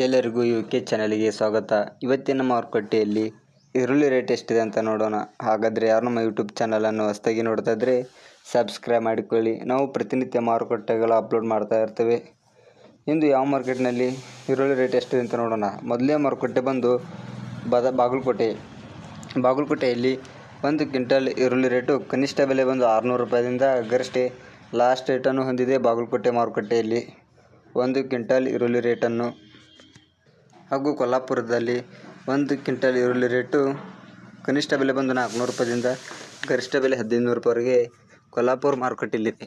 ಎಲ್ಲರಿಗೂ ಕೆ ಚಾನಲ್ಗೆ ಸ್ವಾಗತ. ಇವತ್ತಿನ ಮಾರುಕಟ್ಟೆಯಲ್ಲಿ ಈರುಳ್ಳಿ ರೇಟ್ ಎಷ್ಟಿದೆ ಅಂತ ನೋಡೋಣ. ಹಾಗಾದರೆ ಯಾರು ನಮ್ಮ ಯೂಟ್ಯೂಬ್ ಚಾನಲನ್ನು ಹೊಸದಾಗಿ ನೋಡ್ತಾ ಇದ್ದರೆ ಸಬ್ಸ್ಕ್ರೈಬ್ ಮಾಡಿಕೊಳ್ಳಿ. ನಾವು ಪ್ರತಿನಿತ್ಯ ಮಾರುಕಟ್ಟೆಗಳ ಅಪ್ಲೋಡ್ ಮಾಡ್ತಾ ಇರ್ತೇವೆ. ಇಂದು ಯಾವ ಮಾರ್ಕೆಟ್ನಲ್ಲಿ ಈರುಳ್ಳಿ ರೇಟ್ ಎಷ್ಟಿದೆ ಅಂತ ನೋಡೋಣ. ಮೊದಲನೇ ಮಾರುಕಟ್ಟೆ ಬಂದು ಬಾಗಲಕೋಟೆಯಲ್ಲಿ 1 ಕ್ವಿಂಟಲ್ ಈರುಳ್ಳಿ ರೇಟು ಕನಿಷ್ಠ ಬೆಲೆ ಬಂದು 600 ರೂಪಾಯಿದಿಂದ ಗರಿಷ್ಠ ಲಾಸ್ಟ್ ರೇಟನ್ನು ಹೊಂದಿದೆ. ಬಾಗಲಕೋಟೆ ಮಾರುಕಟ್ಟೆಯಲ್ಲಿ 1 ಕ್ವಿಂಟಲ್ ಈರುಳ್ಳಿ ರೇಟನ್ನು ಹಾಗೂ ಕೊಲ್ಲಾಪುರದಲ್ಲಿ 1 ಕ್ವಿಂಟಲ್ ಈರುಳ್ಳಿ ರೇಟು ಕನಿಷ್ಠ ಬೆಲೆ ಬಂದು 400 ರೂಪಾಯಿದಿಂದ ಗರಿಷ್ಠ ಬೆಲೆ 1500 ರೂಪಾಯಿವರೆಗೆ ಕೊಲ್ಲಾಪುರ ಮಾರುಕಟ್ಟೆಯಲ್ಲಿದೆ.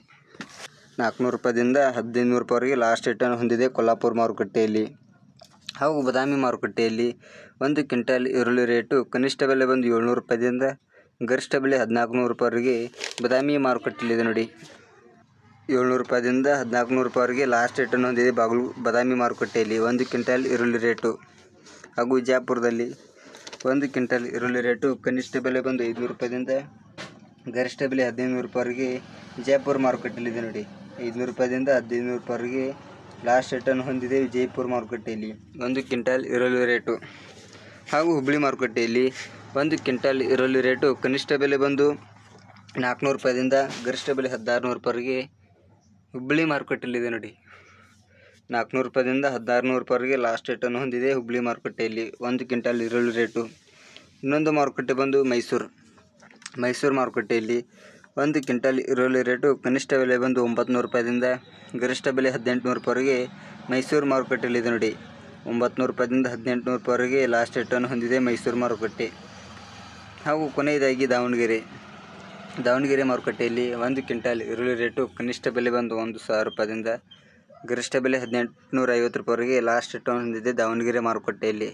400 ರೂಪಾಯಿದಿಂದ 1500 ರೂಪಾಯಿವರೆಗೆ ಲಾಸ್ಟ್ ರೇಟನ್ನು ಹೊಂದಿದೆ ಕೊಲ್ಲಾಪುರ ಮಾರುಕಟ್ಟೆಯಲ್ಲಿ. ಹಾಗೂ ಬಾದಾಮಿ ಮಾರುಕಟ್ಟೆಯಲ್ಲಿ 1 ಕ್ವಿಂಟಲ್ ಈರುಳ್ಳಿ ರೇಟು ಕನಿಷ್ಠ ಬೆಲೆ ಬಂದು 700 ರೂಪಾಯಿದಿಂದ ಗರಿಷ್ಠ ಬೆಲೆ 1400 ರೂಪಾಯಿವರೆಗೆ ಬಾದಾಮಿ ಮಾರುಕಟ್ಟೆಯಲ್ಲಿದೆ ನೋಡಿ. 700 ರೂಪಾಯಿದಿಂದ 1400 ರೂಪಾಯಿವರೆಗೆ ಲಾಸ್ಟ್ ರೇಟನ್ನು ಹೊಂದಿದೆ ಬಾದಾಮಿ ಮಾರುಕಟ್ಟೆಯಲ್ಲಿ 1 ಕ್ವಿಂಟಲ್ ಈರುಳ್ಳಿ ರೇಟು. ಹಾಗೂ ವಿಜಯಪುರದಲ್ಲಿ 1 ಕ್ವಿಂಟಲ್ ಈರುಳ್ಳಿ ರೇಟು ಕನಿಷ್ಠ ಬೆಲೆ ಬಂದು 500 ರೂಪಾಯಿದಿಂದ ಗರಿಷ್ಠ ಬೆಲೆ 1500 ರೂಪಾಯಿವರೆಗೆ ವಿಜಯಪುರ ಮಾರುಕಟ್ಟೆಯಲ್ಲಿದೆ ನೋಡಿ. 500 ರೂಪಾಯಿದಿಂದ 1500 ರೂಪಾಯಿವರೆಗೆ ಲಾಸ್ಟ್ ರೇಟನ್ನು ಹೊಂದಿದೆ ವಿಜಯಪುರ ಮಾರುಕಟ್ಟೆಯಲ್ಲಿ 1 ಕ್ವಿಂಟಲ್ ಈರುಳ್ಳಿ ರೇಟು. ಹಾಗೂ ಹುಬ್ಬಳ್ಳಿ ಮಾರುಕಟ್ಟೆಯಲ್ಲಿ 1 ಕ್ವಿಂಟಲ್ ಈರುಳ್ಳಿ ರೇಟು ಕನಿಷ್ಠ ಬೆಲೆ ಬಂದು 400 ರೂಪಾಯಿದಿಂದ ಗರಿಷ್ಠ ಬೆಲೆ 1600 ರೂಪಾಯಿವರೆಗೆ ಹುಬ್ಬಳ್ಳಿ ಮಾರುಕಟ್ಟೆಯಲ್ಲಿದೆ ನೋಡಿ. 400 ರೂಪಾಯಿದಿಂದ 1600 ರೂಪಾಯಿವರೆಗೆ ಲಾಸ್ಟ್ ರೇಟನ್ನು ಹೊಂದಿದೆ ಹುಬ್ಬಳ್ಳಿ ಮಾರುಕಟ್ಟೆಯಲ್ಲಿ 1 ಕ್ವಿಂಟಲ್ ಈರುಳ್ಳಿ ರೇಟು. ಇನ್ನೊಂದು ಮಾರುಕಟ್ಟೆ ಬಂದು ಮೈಸೂರು ಮಾರುಕಟ್ಟೆಯಲ್ಲಿ 1 ಕ್ವಿಂಟಲ್ ಈರುಳ್ಳಿ ರೇಟು ಕನಿಷ್ಠ ಬೆಲೆ ಬಂದು 900 ರೂಪಾಯಿದಿಂದ ಗರಿಷ್ಠ ಬೆಲೆ 1800 ರೂಪಾಯಿವರೆಗೆ ಮೈಸೂರು ಮಾರುಕಟ್ಟೆಯಲ್ಲಿದೆ ನೋಡಿ. 900 ರೂಪಾಯಿದಿಂದ 1800 ರೂಪಾಯಿವರೆಗೆ ಲಾಸ್ಟ್ ರೇಟನ್ನು ಹೊಂದಿದೆ ಮೈಸೂರು ಮಾರುಕಟ್ಟೆ. ಹಾಗೂ ಕೊನೆಯದಾಗಿ ದಾವಣಗೆರೆ ಮಾರುಕಟ್ಟೆಯಲ್ಲಿ 1 ಕ್ವಿಂಟಲ್ ಈರುಳ್ಳಿ ರೇಟು ಕನಿಷ್ಠ ಬೆಲೆ ಬಂದು 1000 ರೂಪಾಯಿದಿಂದ ಗರಿಷ್ಠ ಬೆಲೆ 1850 ರೂಪಾಯಿವರೆಗೆ ಲಾಸ್ಟ್ ರೇಟನ್ನು ಹೊಂದಿದೆ ದಾವಣಗೆರೆ ಮಾರುಕಟ್ಟೆಯಲ್ಲಿ.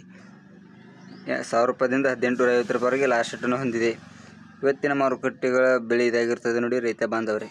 1000 ರೂಪಾಯಿದಿಂದ 1850 ರೂಪಾಯಿವರೆಗೆ ಲಾಸ್ಟ್ ರೇಟನ್ನು ಹೊಂದಿದೆ. ಇವತ್ತಿನ ಮಾರುಕಟ್ಟೆಗಳ ಬೆಲೆ ಇದಾಗಿರ್ತದೆ ನೋಡಿ ರೈತ ಬಾಂಧವರೇ.